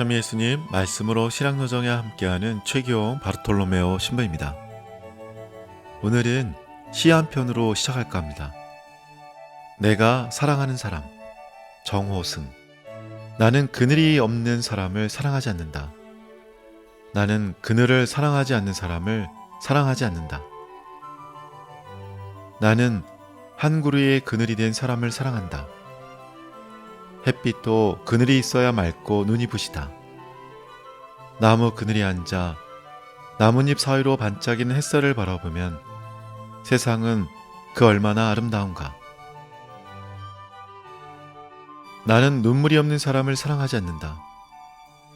참 예수님 말씀으로 신앙여정에 함께하는 최기용 바르톨로메오 신부입니다. 오늘은 시 한 편으로 시작할까 합니다. 내가 사랑하는 사람 정호승. 나는 그늘이 없는 사람을 사랑하지 않는다. 나는 그늘을 사랑하지 않는 사람을 사랑하지 않는다. 나는 한 그루의 그늘이 된 사람을 사랑한다. 햇빛도 그늘이 있어야 맑고 눈이 부시다. 나무 그늘에 앉아 나뭇잎 사이로 반짝이는 햇살을 바라보면 세상은 그 얼마나 아름다운가. 나는 눈물이 없는 사람을 사랑하지 않는다.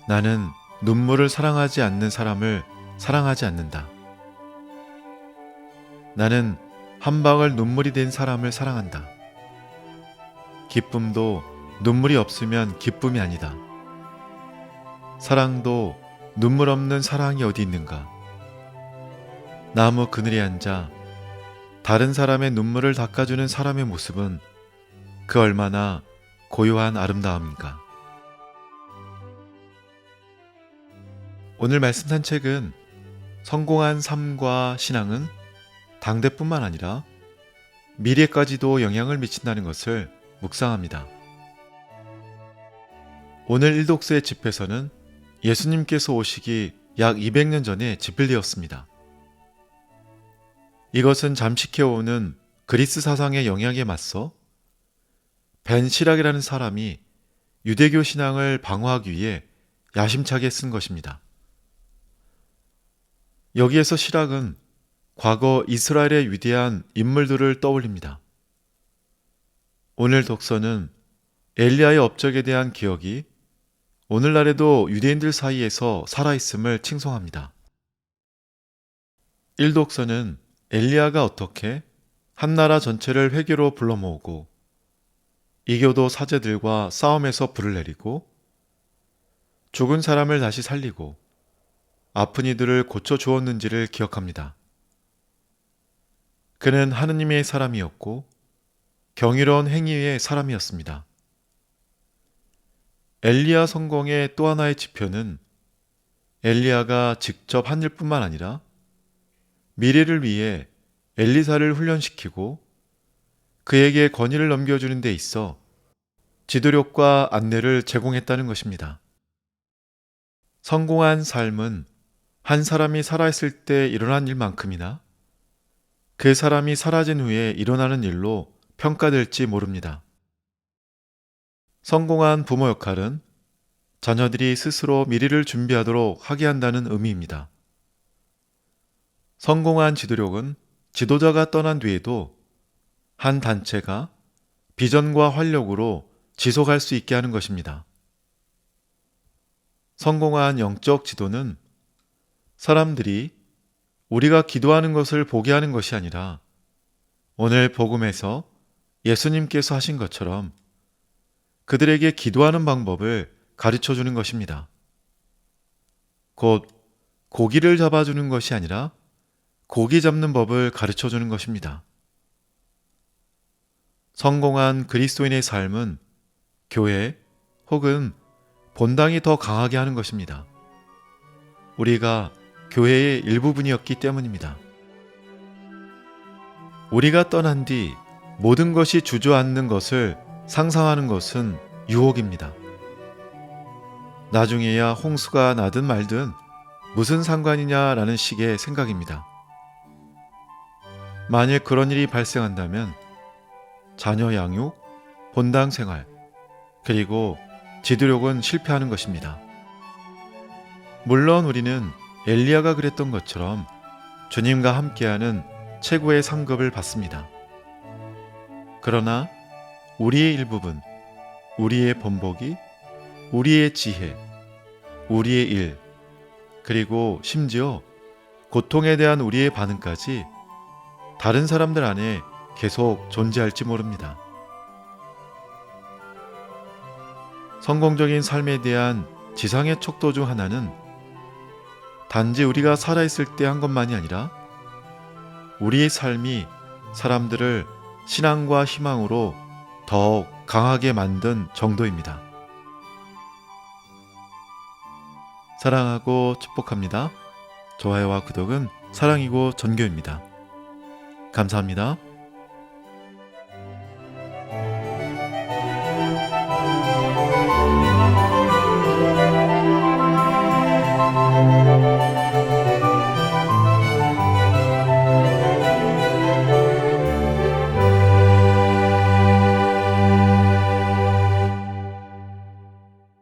나는 눈물을 사랑하지 않는 사람을 사랑하지 않는다. 나는 한 방울 눈물이 된 사람을 사랑한다. 기쁨도 눈물이 없으면 기쁨이 아니다. 사랑도 눈물 없는 사랑이 어디 있는가. 나무 그늘에 앉아 다른 사람의 눈물을 닦아주는 사람의 모습은 그 얼마나 고요한 아름다움인가. 오늘 말씀 산책은 성공한 삶과 신앙은 당대뿐만 아니라 미래까지도 영향을 미친다는 것을 묵상합니다. 오늘 일독스의 집회서는 예수님께서 오시기 약 200년 전에 집필되었습니다. 이것은 잠식해오는 그리스 사상의 영향에 맞서 벤 시락이라는 사람이 유대교 신앙을 방어하기 위해 야심차게 쓴 것입니다. 여기에서 시락은 과거 이스라엘의 위대한 인물들을 떠올립니다. 오늘 독서는 엘리야의 업적에 대한 기억이 오늘날에도 유대인들 사이에서 살아있음을 칭송합니다. 1독서는 엘리야가 어떻게 한 나라 전체를 회개로 불러 모으고 이교도 사제들과 싸움에서 불을 내리고 죽은 사람을 다시 살리고 아픈 이들을 고쳐 주었는지를 기억합니다. 그는 하느님의 사람이었고 경이로운 행위의 사람이었습니다. 엘리야 성공의 또 하나의 지표는 엘리야가 직접 한 일뿐만 아니라 미래를 위해 엘리사를 훈련시키고 그에게 권위를 넘겨주는 데 있어 지도력과 안내를 제공했다는 것입니다. 성공한 삶은 한 사람이 살아있을 때 일어난 일만큼이나 그 사람이 사라진 후에 일어나는 일로 평가될지 모릅니다. 성공한 부모 역할은 자녀들이 스스로 미래를 준비하도록 하게 한다는 의미입니다. 성공한 지도력은 지도자가 떠난 뒤에도 한 단체가 비전과 활력으로 지속할 수 있게 하는 것입니다. 성공한 영적 지도는 사람들이 우리가 기도하는 것을 보게 하는 것이 아니라 오늘 복음에서 예수님께서 하신 것처럼 그들에게 기도하는 방법을 가르쳐 주는 것입니다. 곧 고기를 잡아주는 것이 아니라 고기 잡는 법을 가르쳐 주는 것입니다. 성공한 그리스도인의 삶은 교회 혹은 본당이 더 강하게 하는 것입니다. 우리가 교회의 일부분이었기 때문입니다. 우리가 떠난 뒤 모든 것이 주저앉는 것을 상상하는 것은 유혹입니다. 나중에야 홍수가 나든 말든 무슨 상관이냐라는 식의 생각입니다. 만일 그런 일이 발생한다면 자녀 양육, 본당 생활, 그리고 지도력은 실패하는 것입니다. 물론 우리는 엘리야가 그랬던 것처럼 주님과 함께하는 최고의 상급을 받습니다. 그러나 우리의 일부분, 우리의 본보기, 우리의 지혜, 우리의 일, 그리고 심지어 고통에 대한 우리의 반응까지 다른 사람들 안에 계속 존재할지 모릅니다. 성공적인 삶에 대한 지상의 척도 중 하나는 단지 우리가 살아있을 때 한 것만이 아니라 우리의 삶이 사람들을 신앙과 희망으로 더욱 강하게 만든 정도입니다. 사랑하고 축복합니다. 좋아요와 구독은 사랑이고 전교입니다. 감사합니다.